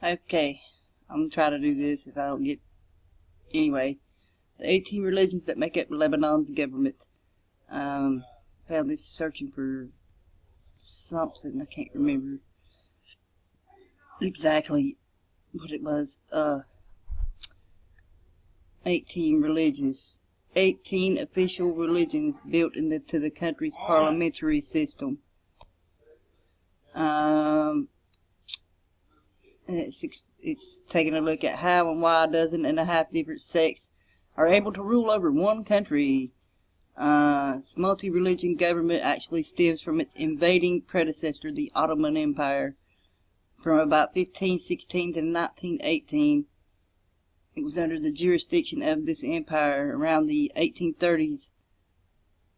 Okay, I'm gonna try to do this if I don't get... Anyway, the 18 religions that make up Lebanon's government. Found this searching for something, I can't remember exactly what it was. 18 religions. 18 official religions built into the country's parliamentary system. It's taking a look at how and why a dozen and a half different sects are able to rule over one country. Its multi-religion government actually stems from its invading predecessor, the Ottoman Empire. From about 1516 to 1918, it was under the jurisdiction of this empire. Around the 1830s,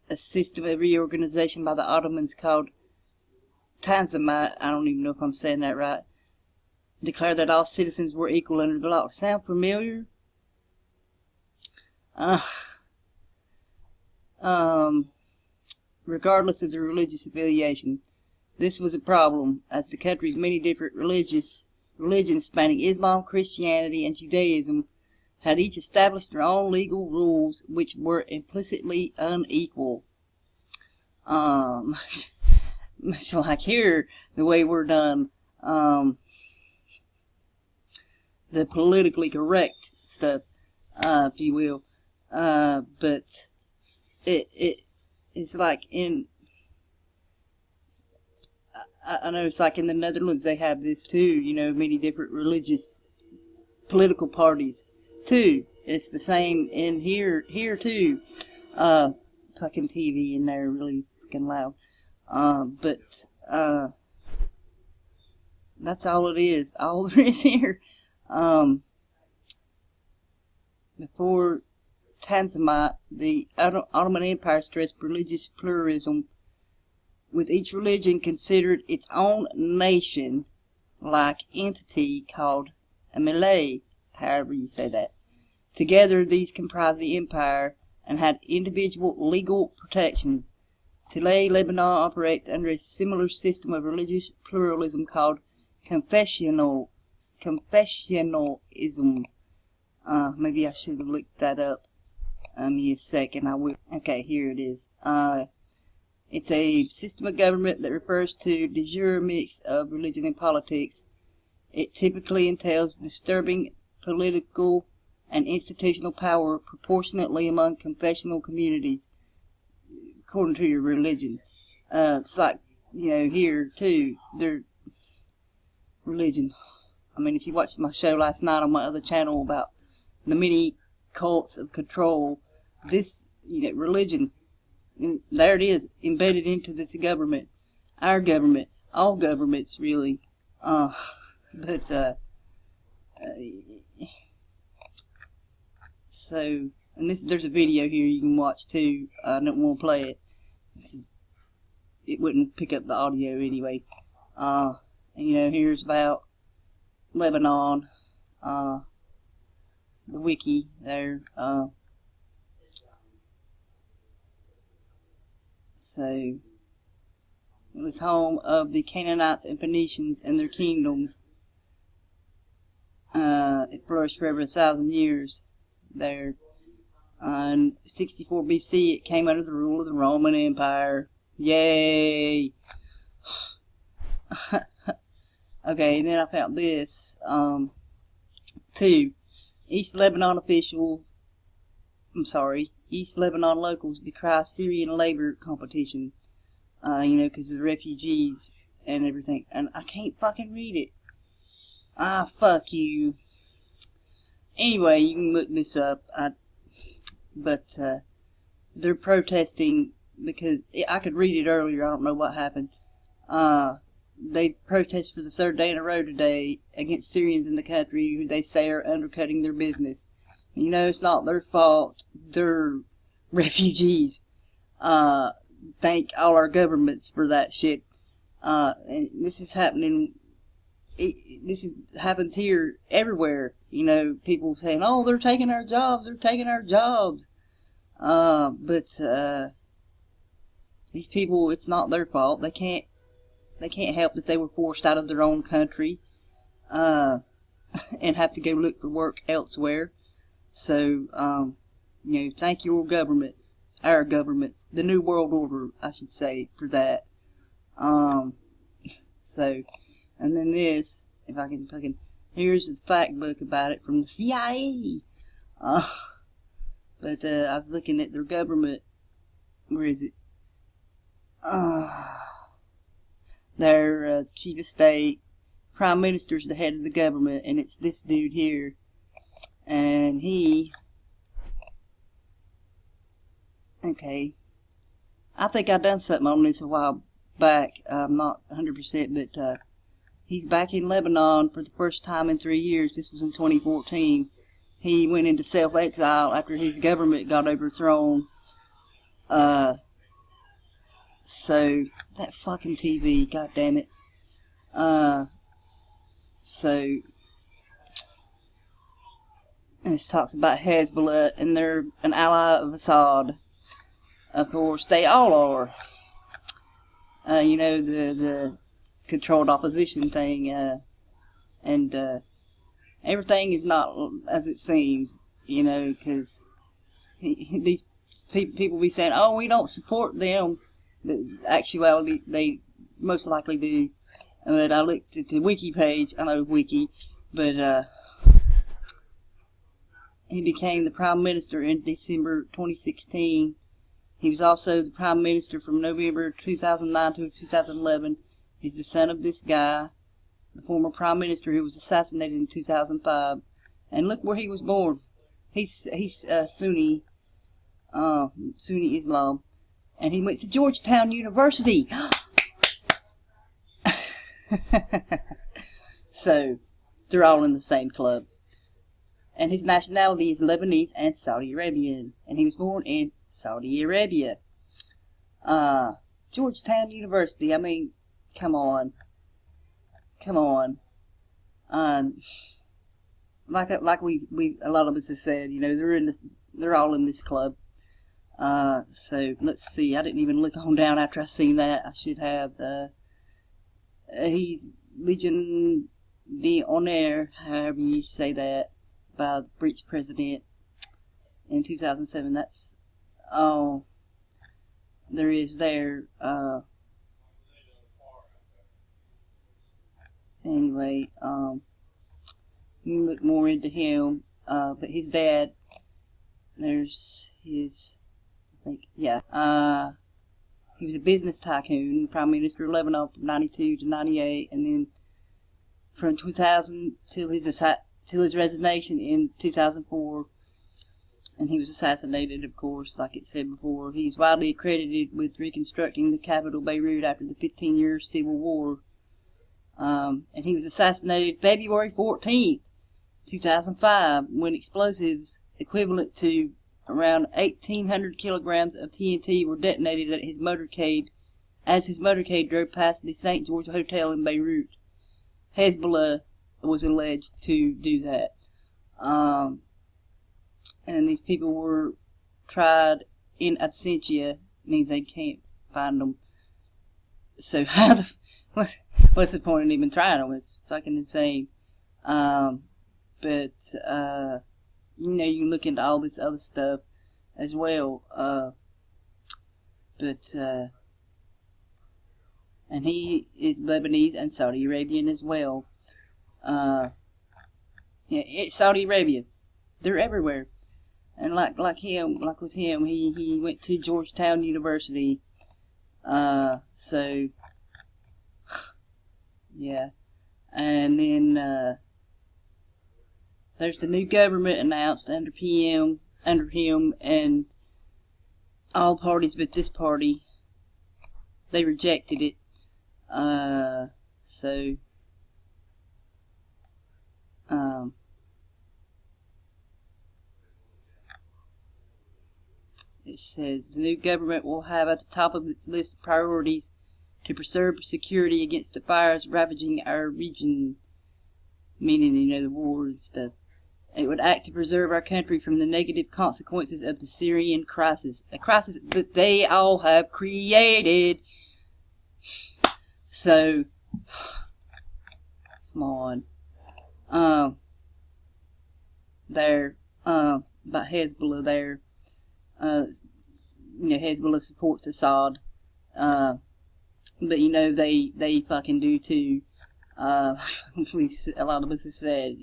a system of reorganization by the Ottomans called Tanzimat, I don't even know if I'm saying that right, declared that all citizens were equal under the law. Sound familiar? Regardless of their religious affiliation. This was a problem, as the country's many different religions spanning Islam, Christianity, and Judaism had each established their own legal rules, which were implicitly unequal. Much like here, the way we're done, the politically correct stuff, if you will. But it's like in... I know it's like in the Netherlands they have this too, you know, many different religious political parties too. It's the same in here too. Fucking TV in there really fucking loud. But that's all it is. All there is here. Before Tanzimat, the Ottoman Empire stressed religious pluralism, with each religion considered its own nation-like entity called a millet, however you say that. Together, these comprised the empire and had individual legal protections. Today, Lebanon operates under a similar system of religious pluralism called confessionalism. Maybe I should have looked that up. Give me a second, I will. Okay, here it is. It's a system of government that refers to the de jure mix of religion and politics. It typically entails disturbing political and institutional power proportionately among confessional communities, according to your religion. It's like, you know, here too, their religion. I mean, if you watched my show last night on my other channel about the many cults of control, this, you know, religion, there it is, embedded into this government, our government, all governments really. So, and there's a video here you can watch too. I don't want to play it. It wouldn't pick up the audio anyway. And you know, here's about Lebanon, the wiki there. So, it was home of the Canaanites and Phoenicians and their kingdoms. It flourished for over 1,000 years there. In 64 BC, it came under the rule of the Roman Empire. Yay! Okay, and then I found this. 2. East Lebanon locals decry Syrian labor competition. You know, because of the refugees and everything. And I can't fucking read it. Fuck you. Anyway, you can look this up. But they're protesting because I could read it earlier. I don't know what happened. They protest for the 3rd day in a row today against Syrians in the country who they say are undercutting their business. You know, it's not their fault. They're refugees. Thank all our governments for that shit. And this is happening. Happens here everywhere. You know, people saying, "Oh, they're taking our jobs. They're taking our jobs." But these people, it's not their fault. They can't help that they were forced out of their own country. and have to go look for work elsewhere. So, you know, thank your government, our governments, the New World Order, I should say, for that. So, and then this, if I can fucking, here's the fact book about it from the CIA. But I was looking at their government. Where is it? Their chief of state, prime minister's the head of the government, and it's this dude here. And he, okay, I think I done something on this a while back. I'm not 100%, but he's back in Lebanon for the first time in 3 years. This was in 2014. He went into self-exile after his government got overthrown. So, that fucking TV, god damn it. So, this talks about Hezbollah, and they're an ally of Assad. Of course, they all are. You know, the controlled opposition thing, and everything is not as it seems, you know, because these people be saying, oh, we don't support them. But actuality, they most likely do. But I looked at the wiki page, I know wiki, but he became the prime minister in December 2016. He was also the prime minister from November 2009 to 2011. He's the son of this guy, the former prime minister who was assassinated in 2005. And look where he was born. He's Sunni Islam. And he went to Georgetown University. So, they're all in the same club. And his nationality is Lebanese and Saudi Arabian. And he was born in Saudi Arabia. Georgetown University, I mean, come on. Come on. Like we a lot of us have said, you know, they're all in this club. So let's see. I didn't even look on down after I seen that. I should have. He's Legion d'Honneur, however you say that, by the British president in 2007. That's all there is there. Anyway, you can look more into him. But his dad, there's his. I think, yeah. He was a business tycoon, prime minister of Lebanon from 92 to 98, and then from 2000 till his resignation in 2004. And he was assassinated, of course, like it said before. He's widely credited with reconstructing the capital, Beirut, after the 15-year civil war. And he was assassinated February 14th, 2005, when explosives equivalent to around 1,800 kilograms of TNT were detonated at his motorcade as his motorcade drove past the St. George Hotel in Beirut. Hezbollah was alleged to do that. And these people were tried in absentia, means they can't find them. So how what's the point in even trying them? It's fucking insane. But you know, you can look into all this other stuff as well. And he is Lebanese and Saudi Arabian as well. Yeah, it's Saudi Arabia. They're everywhere. And like with him, he went to Georgetown University. So yeah. And then there's the new government announced under him, and all parties but this party, they rejected it. So it says the new government will have at the top of its list of priorities to preserve security against the fires ravaging our region, meaning, you know, the war and stuff. It would act to preserve our country from the negative consequences of the Syrian crisis, a crisis that they all have created. So, come on. there, about Hezbollah there. Hezbollah supports Assad. But they fucking do too. A lot of us have said,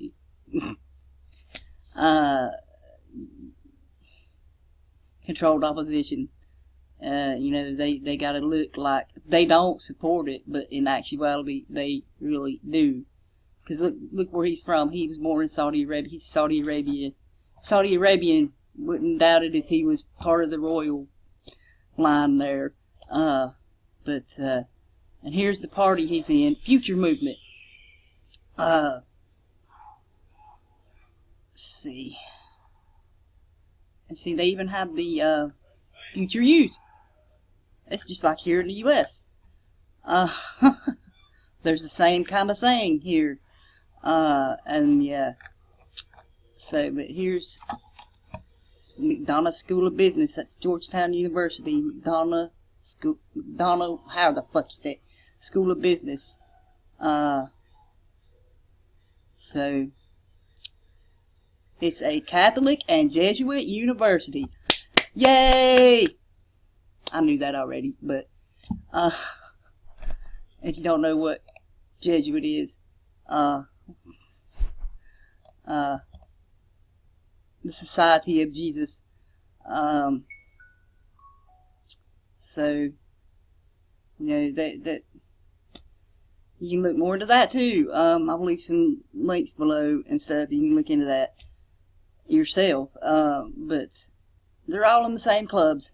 controlled opposition. They gotta look like they don't support it, but in actuality, they really do. Because look where he's from. He was born in Saudi Arabia. He's Saudi Arabian. Wouldn't doubt it if he was part of the royal line there. And here's the party he's in. Future Movement. Let's see. And see, they even have the Future Youth. It's just like here in the U.S. There's the same kind of thing here. And yeah. So, but here's McDonough School of Business. That's Georgetown University. McDonough how the fuck you say it? School of Business. So, it's a Catholic and Jesuit university. Yay! I knew that already, but, if you don't know what Jesuit is, the Society of Jesus. So, that you can look more into that too. I'll leave some links below and stuff. You can look into that yourself. But they're all in the same clubs.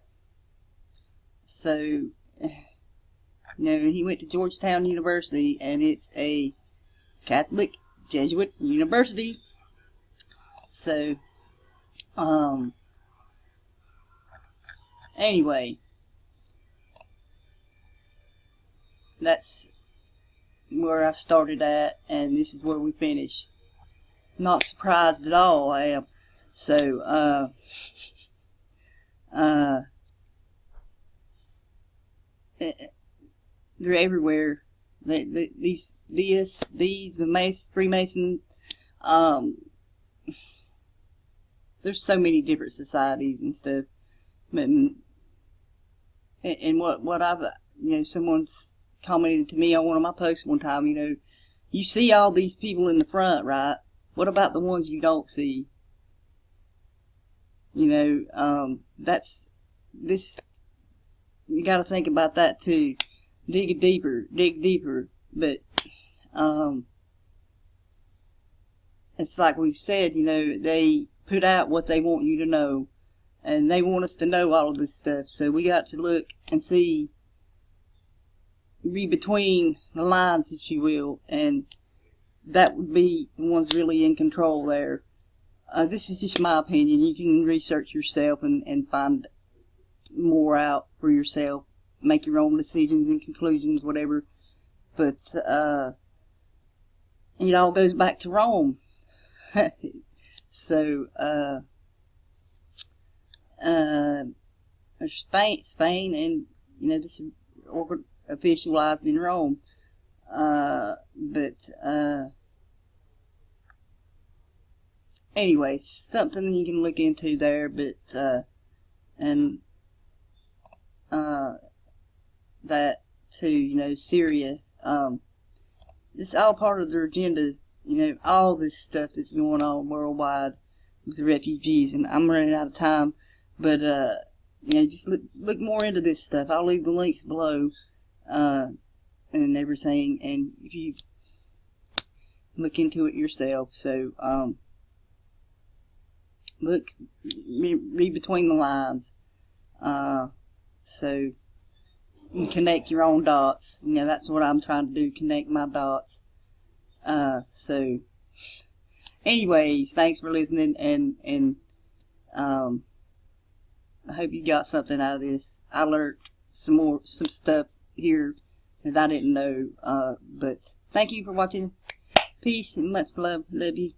So, he went to Georgetown University, and it's a Catholic Jesuit university. So, anyway, that's where I started at, and this is where we finish. Not surprised at all, I am. So, they're everywhere. These the Freemason, there's so many different societies and stuff. And what I've, someone's commented to me on one of my posts one time, you see all these people in the front, right? What about the ones you don't see? That's this. You got to think about that too. Dig deeper. But it's like we've said. They put out what they want you to know, and they want us to know all of this stuff. So we got to look and see, read between the lines, if you will, and that would be the ones really in control there. This is just my opinion. You can research yourself and find more out for yourself. Make your own decisions and conclusions, whatever. But, it all goes back to Rome. So, Spain, and, this is officialized in Rome. Anyway, something you can look into there, but, that too, Syria, it's all part of their agenda, all this stuff that's going on worldwide with the refugees, and I'm running out of time, but, just look more into this stuff. I'll leave the links below, and everything, and if you look into it yourself. So, read between the lines, so you connect your own dots. That's what I'm trying to do, connect my dots. So, anyways, thanks for listening, and I hope you got something out of this. I learned some stuff here that I didn't know, but thank you for watching. Peace and much love. Love you.